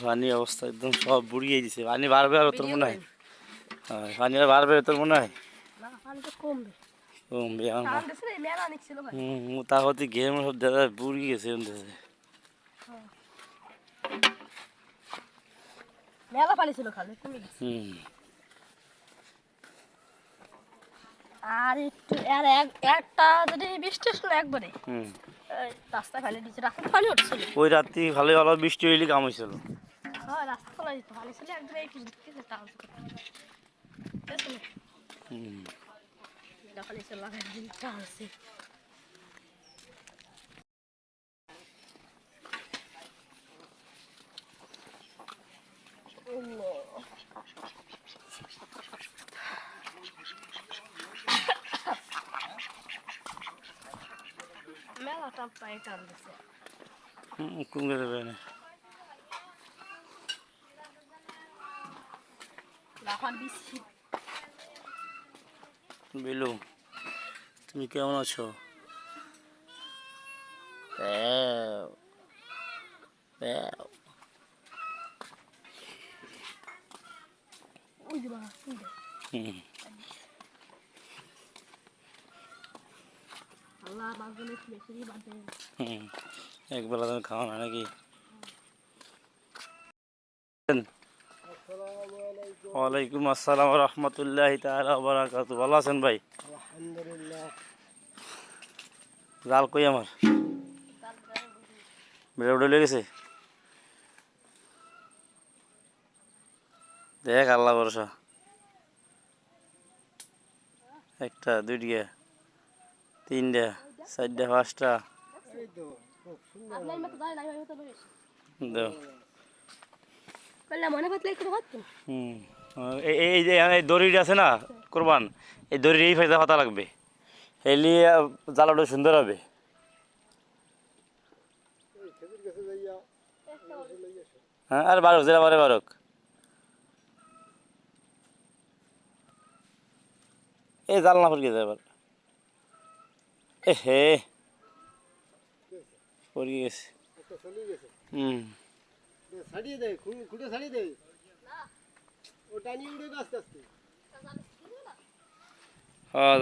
পানির অবস্থা একদম সব বুড়িয়ে দিছে। পানি বাড়বে আর তোর মনে হয়? হ্যাঁ, পানি আর বাড়বে তোর মনে হয়? কমবে। তা হতে গেম সব দাদা বুড়ি গেছে। মেলা পানি ছিল খালি কমে গেছে। আর একটু আর একটা যদি বৃষ্টি আসলো একবারে রাস্তা ফেলে দিচ্ছে, রাস্তা পানি উঠছিল। ওই রাত্রি ভালোই ভালো বৃষ্টি হইলে কাম হয়েছিল। হ্যাঁ, রাস্তা খোলা যেত ভালো ছিল একবারে এই কিছু পানি ছিল দিনটা হচ্ছে। মেলাটা প্রায় টান দিছে। কমে দেবে না। বেলু, তুমি কেমন আছো? একবেলা তুমি খাও না নাকি? ওয়ালাইকুম আসসালাম রহমতুল্লাহ তাআলা ওয়া বারাকাতুহু। ভালো আছেন ভাই? আলহামদুলিল্লাহ। জাল কই আমার? বেড়ে উঠে লেগেছে। দেখ আল্লাহ ভরসা। একটা, দুইটা, তিনটা, চারটা, পাঁচটা। এই যে দড়িটা আছে না কোরবান, এই দড়ির এই ফায়দা পাতা লাগবে, এলি জ্বালাটা সুন্দর হবে। হ্যাঁ, আর বারক যেটা পারে বারক। এই জাল না পড়িয়ে যায় এবার। এ হে পড়িয়ে গেছে। ছাড়িয়ে দেয়, খুঁটে ছাড়িয়ে দেয়, ও টানিয়ে উঠে আস্তে আস্তে। হ্যাঁ,